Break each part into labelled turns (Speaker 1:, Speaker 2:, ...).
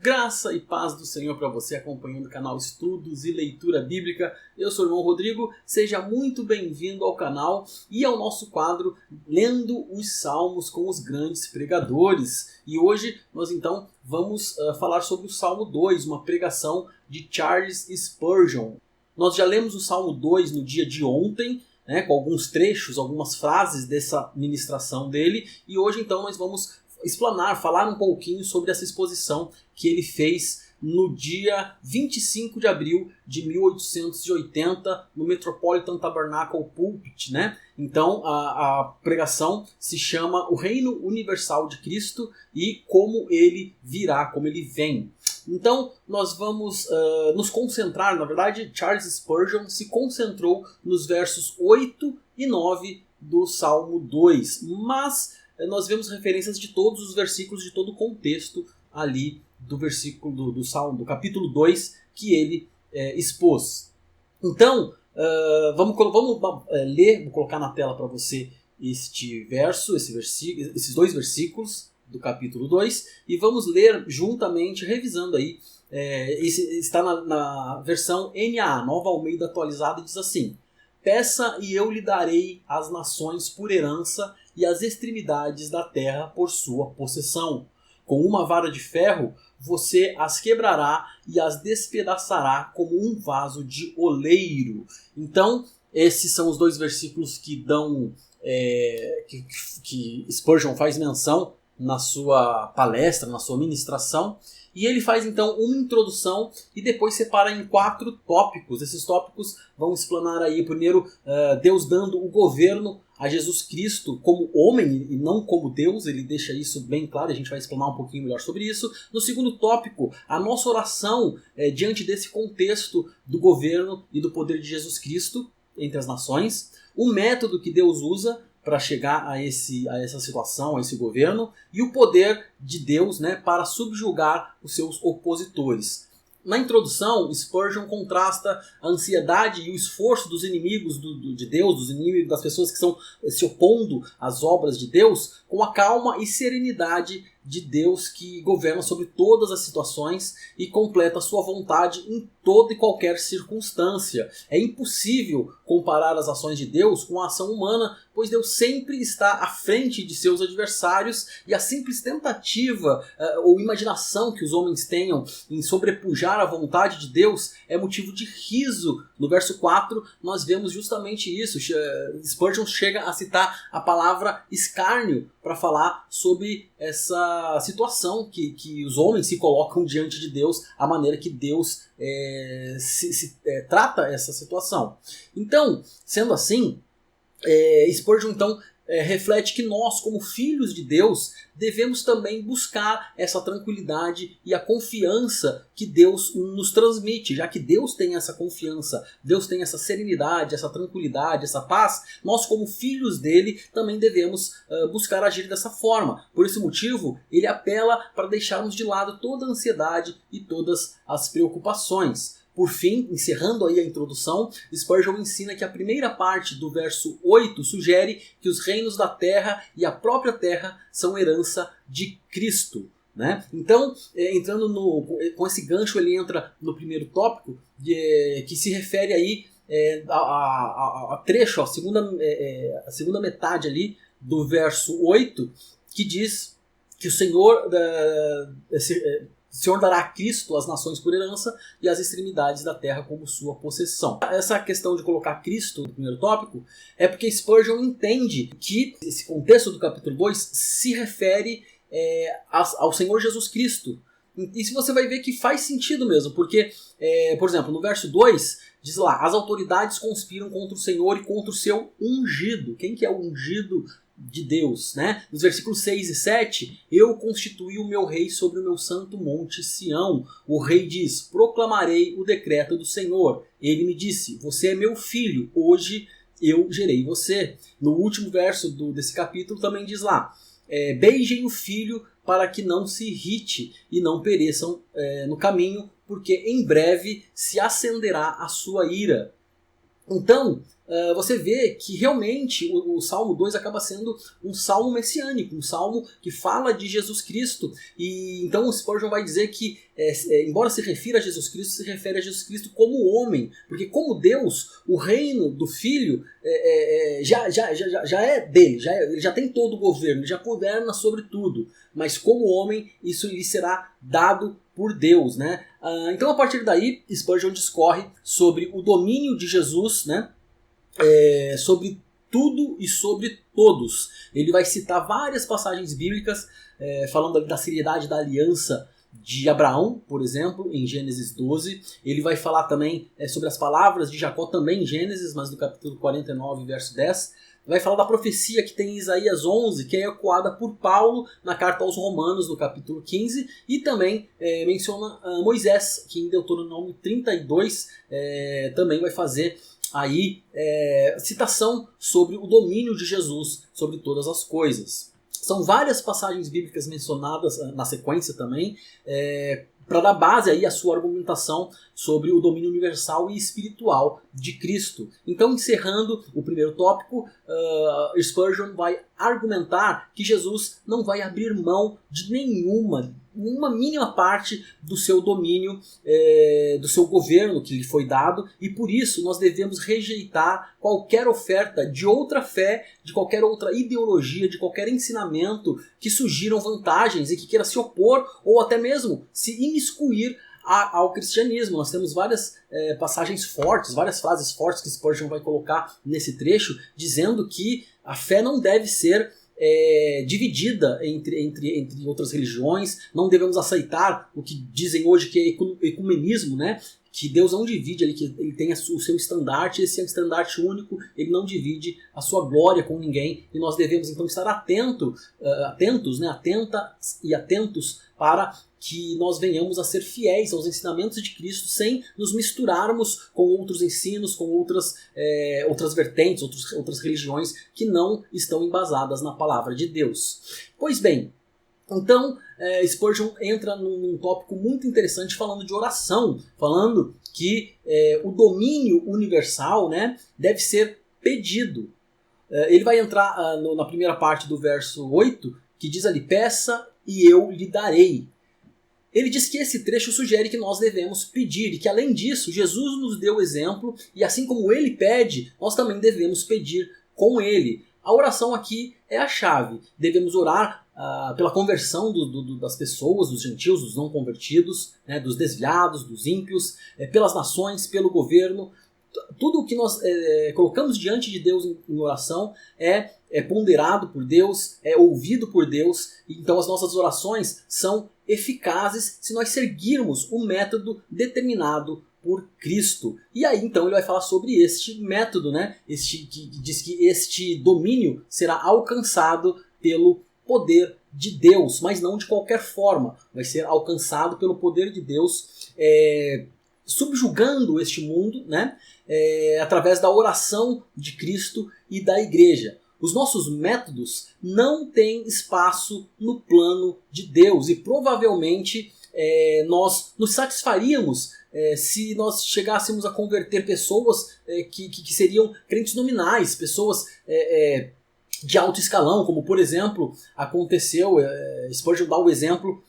Speaker 1: Graça e paz do Senhor para você acompanhando o canal Estudos e Leitura Bíblica. Eu sou o irmão Rodrigo, seja muito bem-vindo ao canal e ao nosso quadro Lendo os Salmos com os Grandes Pregadores. E hoje nós então vamos falar sobre o Salmo 2, uma pregação de Charles Spurgeon. Nós já lemos o Salmo 2 no dia de ontem, com alguns trechos, algumas frases dessa ministração dele, e hoje então nós vamos falar um pouquinho sobre essa exposição que ele fez no dia 25 de abril de 1880 no Metropolitan Tabernacle Pulpit, Então a pregação se chama O Reino Universal de Cristo e como ele virá, como ele vem. Então nós vamos nos concentrar, na verdade Charles Spurgeon se concentrou nos versos 8 e 9 do Salmo 2, mas nós vemos referências de todos os versículos, de todo o contexto ali do versículo do Salmo, do capítulo 2 que ele expôs. Então, vamos ler, vou colocar na tela para você esses dois versículos do capítulo 2 e vamos ler juntamente, revisando aí. Está na versão NAA, Nova Almeida Atualizada, e diz assim: Peça e eu lhe darei as nações por herança e as extremidades da terra por sua possessão. Com uma vara de ferro você as quebrará e as despedaçará como um vaso de oleiro. Então, esses são os dois versículos que dão que Spurgeon faz menção na sua palestra, na sua ministração. E ele faz então uma introdução e depois separa em 4 tópicos. Esses tópicos vão explanar aí primeiro Deus dando o governo a Jesus Cristo como homem e não como Deus. Ele deixa isso bem claro, a gente vai explanar um pouquinho melhor sobre isso. No segundo tópico, a nossa oração diante desse contexto do governo e do poder de Jesus Cristo entre as nações. O método que Deus usa para chegar a essa situação, a esse governo, e o poder de Deus para subjugar os seus opositores. Na introdução, Spurgeon contrasta a ansiedade e o esforço dos inimigos de Deus, dos inimigos das pessoas que estão se opondo às obras de Deus, com a calma e serenidade de Deus que governa sobre todas as situações e completa a sua vontade em toda e qualquer circunstância. É impossível comparar as ações de Deus com a ação humana, pois Deus sempre está à frente de seus adversários e a simples tentativa ou imaginação que os homens tenham em sobrepujar a vontade de Deus é motivo de riso. No verso 4 nós vemos justamente isso. Spurgeon chega a citar a palavra escárnio para falar sobre essa situação que os homens se colocam diante de Deus, a maneira que Deus trata essa situação. Então, sendo assim, Spurgeon então reflete que nós, como filhos de Deus, devemos também buscar essa tranquilidade e a confiança que Deus nos transmite. Já que Deus tem essa confiança, Deus tem essa serenidade, essa tranquilidade, essa paz, nós, como filhos dele, também devemos buscar agir dessa forma. Por esse motivo, ele apela para deixarmos de lado toda a ansiedade e todas as preocupações. Por fim, encerrando aí a introdução, Spurgeon ensina que a primeira parte do verso 8 sugere que os reinos da terra e a própria terra são herança de Cristo. Então, entrando com esse gancho, ele entra no primeiro tópico, que se refere aí a trecho, a segunda metade ali do verso 8, que diz que o Senhor dará a Cristo as nações por herança e as extremidades da terra como sua possessão. Essa questão de colocar Cristo no primeiro tópico é porque Spurgeon entende que esse contexto do capítulo 2 se refere ao Senhor Jesus Cristo. E se você vai ver que faz sentido mesmo, porque, por exemplo, no verso 2 diz lá: as autoridades conspiram contra o Senhor e contra o seu ungido. Quem que é o ungido de Deus, Nos versículos 6 e 7, eu constituí o meu rei sobre o meu santo monte Sião. O rei diz: proclamarei o decreto do Senhor. Ele me disse: você é meu filho, hoje eu gerei você. No último verso desse capítulo também diz lá: beijem o filho para que não se irrite e não pereçam no caminho, porque em breve se acenderá a sua ira. Então, você vê que realmente o Salmo 2 acaba sendo um salmo messiânico, um salmo que fala de Jesus Cristo. E então o Spurgeon vai dizer que, embora se refira a Jesus Cristo, se refere a Jesus Cristo como homem. Porque como Deus, o reino do Filho já é dele, ele já tem todo o governo, ele já governa sobre tudo. Mas como homem, isso lhe será dado por Deus, né? Então a partir daí, Spurgeon discorre sobre o domínio de Jesus, né? Sobre tudo e sobre todos. Ele vai citar várias passagens bíblicas falando da seriedade da aliança de Abraão, por exemplo, em Gênesis 12. Ele vai falar também sobre as palavras de Jacó, também em Gênesis, mas no capítulo 49, verso 10. Vai falar da profecia que tem em Isaías 11, que é ecoada por Paulo na carta aos Romanos, no capítulo 15, e também menciona Moisés, que em Deuteronômio 32 também vai fazer aí citação sobre o domínio de Jesus sobre todas as coisas. São várias passagens bíblicas mencionadas na sequência também, para dar base aí à sua argumentação sobre o domínio universal e espiritual de Cristo. Então, encerrando o primeiro tópico, Spurgeon vai argumentar que Jesus não vai abrir mão de nenhuma mínima parte do seu domínio, do seu governo que lhe foi dado, e por isso nós devemos rejeitar qualquer oferta de outra fé, de qualquer outra ideologia, de qualquer ensinamento que sugiram vantagens e que queira se opor ou até mesmo se imiscuir ao cristianismo. Nós temos várias passagens fortes, várias frases fortes que Spurgeon vai colocar nesse trecho, dizendo que a fé não deve ser dividida entre outras religiões. Não devemos aceitar o que dizem hoje que é ecumenismo, né? Que Deus não divide, que ele tem o seu estandarte, esse é um estandarte único, ele não divide a sua glória com ninguém, e nós devemos então estar atentos, né? Atentos para que nós venhamos a ser fiéis aos ensinamentos de Cristo sem nos misturarmos com outros ensinos, com outras vertentes, outras religiões que não estão embasadas na palavra de Deus. Pois bem, então Spurgeon entra num tópico muito interessante falando de oração, falando que o domínio universal, né, deve ser pedido. Ele vai entrar na primeira parte do verso 8, que diz ali: peça e eu lhe darei. Ele diz que esse trecho sugere que nós devemos pedir e que, além disso, Jesus nos deu exemplo e, assim como ele pede, nós também devemos pedir com ele. A oração aqui é a chave. Devemos orar pela conversão das pessoas, dos gentios, dos não convertidos, né, dos desviados, dos ímpios, pelas nações, pelo governo. Tudo o que nós colocamos diante de Deus em oração é ponderado por Deus, é ouvido por Deus. Então as nossas orações são eficazes se nós seguirmos o método determinado por Cristo. E aí então ele vai falar sobre este método, né? Que diz que este domínio será alcançado pelo poder de Deus, mas não de qualquer forma. Vai ser alcançado pelo poder de Deus, subjugando este mundo, né? Através da oração de Cristo e da igreja. Os nossos métodos não têm espaço no plano de Deus e provavelmente nós nos satisfaríamos se nós chegássemos a converter pessoas que seriam crentes nominais, pessoas de alto escalão, como por exemplo aconteceu, Spurgeon dá o exemplo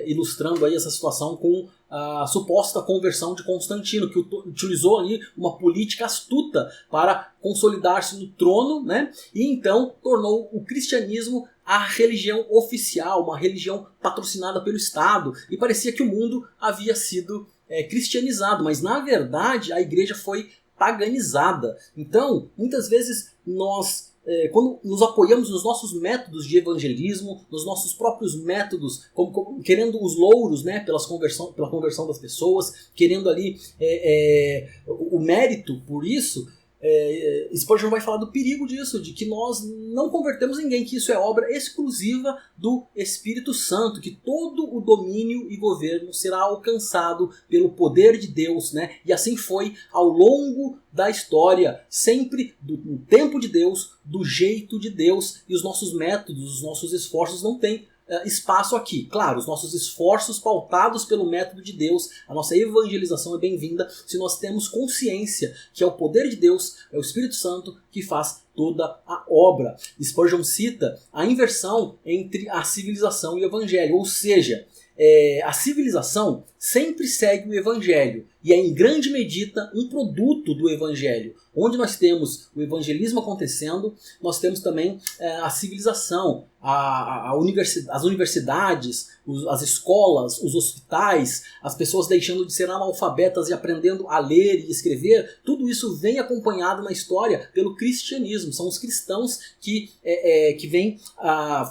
Speaker 1: ilustrando aí essa situação com a suposta conversão de Constantino, que utilizou ali uma política astuta para consolidar-se no trono, né? E então tornou o cristianismo a religião oficial, uma religião patrocinada pelo Estado, e parecia que o mundo havia sido cristianizado, mas na verdade a igreja foi paganizada. Então, muitas vezes nós quando nos apoiamos nos nossos métodos de evangelismo, nos nossos próprios métodos, querendo os louros, né, pela conversão das pessoas, querendo ali o mérito por isso, Spurgeon vai falar do perigo disso, de que nós não convertemos ninguém, que isso é obra exclusiva do Espírito Santo, que todo o domínio e governo será alcançado pelo poder de Deus, né? E assim foi ao longo da história, sempre no tempo de Deus, do jeito de Deus, e os nossos métodos, os nossos esforços não têm espaço aqui. Claro, os nossos esforços pautados pelo método de Deus, a nossa evangelização é bem-vinda se nós temos consciência que é o poder de Deus, é o Espírito Santo que faz toda a obra. Spurgeon cita a inversão entre a civilização e o evangelho, ou seja, a civilização sempre segue o evangelho e é em grande medida um produto do evangelho. Onde nós temos o evangelismo acontecendo, nós temos também a civilização, as universidades, as escolas, os hospitais, as pessoas deixando de ser analfabetas e aprendendo a ler e escrever. Tudo isso vem acompanhado na história pelo cristianismo. São os cristãos que vêm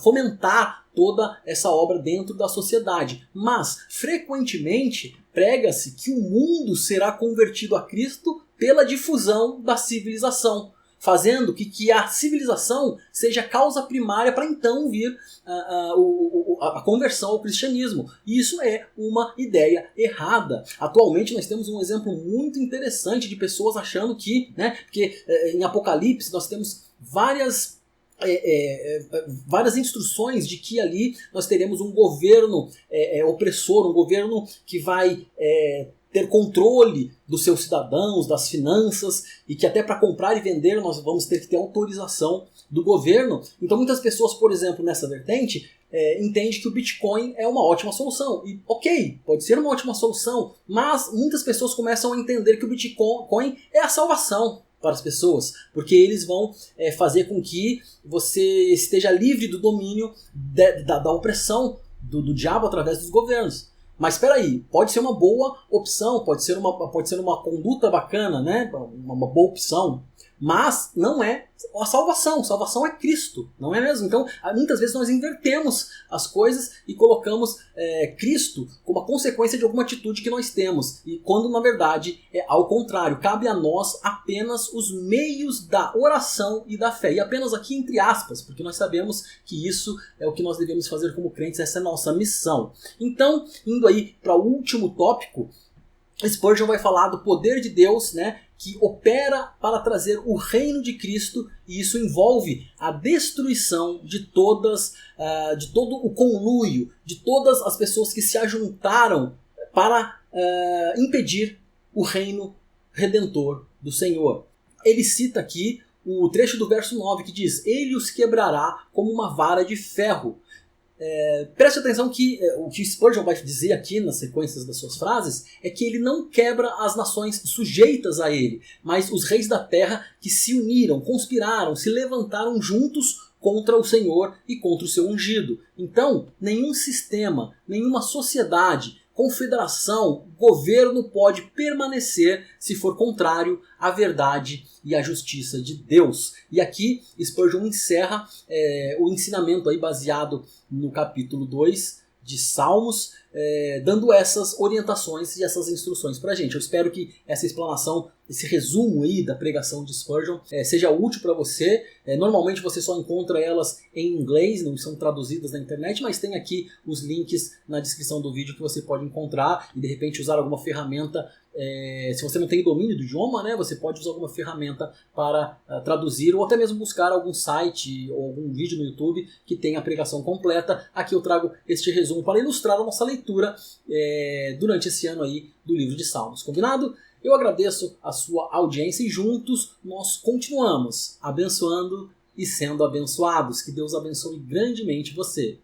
Speaker 1: fomentar toda essa obra dentro da sociedade. Mas, frequentemente, prega-se que o mundo será convertido a Cristo pela difusão da civilização, fazendo que a civilização seja a causa primária para então vir a conversão ao cristianismo. E isso é uma ideia errada. Atualmente nós temos um exemplo muito interessante de pessoas achando que, porque em Apocalipse nós temos várias instruções de que ali nós teremos um governo opressor, um governo que vai ter controle dos seus cidadãos, das finanças, e que até para comprar e vender nós vamos ter que ter autorização do governo. Então muitas pessoas, por exemplo, nessa vertente, entendem que o Bitcoin é uma ótima solução. E ok, pode ser uma ótima solução, mas muitas pessoas começam a entender que o Bitcoin é a salvação para as pessoas, porque eles vão fazer com que você esteja livre do domínio da opressão do diabo através dos governos. Mas espera aí, pode ser uma boa opção, pode ser uma conduta bacana, né? Uma boa opção, mas não é a salvação. Salvação é Cristo, não é mesmo? Então, muitas vezes nós invertemos as coisas e colocamos Cristo como a consequência de alguma atitude que nós temos. E quando, na verdade, é ao contrário. Cabe a nós apenas os meios da oração e da fé. E apenas aqui entre aspas, porque nós sabemos que isso é o que nós devemos fazer como crentes, essa é a nossa missão. Então, indo aí para o último tópico, Spurgeon vai falar do poder de Deus, que opera para trazer o reino de Cristo, e isso envolve a destruição de todo o conluio, de todas as pessoas que se ajuntaram para impedir o reino redentor do Senhor. Ele cita aqui o trecho do verso 9 que diz: "Ele os quebrará como uma vara de ferro." Preste atenção que o que Spurgeon vai dizer aqui nas sequências das suas frases é que ele não quebra as nações sujeitas a ele, mas os reis da terra que se uniram, conspiraram, se levantaram juntos contra o Senhor e contra o seu ungido. Então, nenhum sistema, nenhuma sociedade, confederação, governo pode permanecer se for contrário à verdade e à justiça de Deus. E aqui Spurgeon encerra o ensinamento aí baseado no capítulo 2 de Salmos, dando essas orientações e essas instruções pra gente. Eu espero que essa explanação, esse resumo aí da pregação de Spurgeon seja útil para você. Normalmente você só encontra elas em inglês, não são traduzidas na internet, mas tem aqui os links na descrição do vídeo que você pode encontrar e de repente usar alguma ferramenta. Se você não tem domínio do idioma, você pode usar alguma ferramenta para traduzir, ou até mesmo buscar algum site ou algum vídeo no YouTube que tenha a pregação completa. Aqui eu trago este resumo para ilustrar a nossa leitura durante esse ano aí do livro de Salmos. Combinado? Eu agradeço a sua audiência e juntos nós continuamos abençoando e sendo abençoados. Que Deus abençoe grandemente você.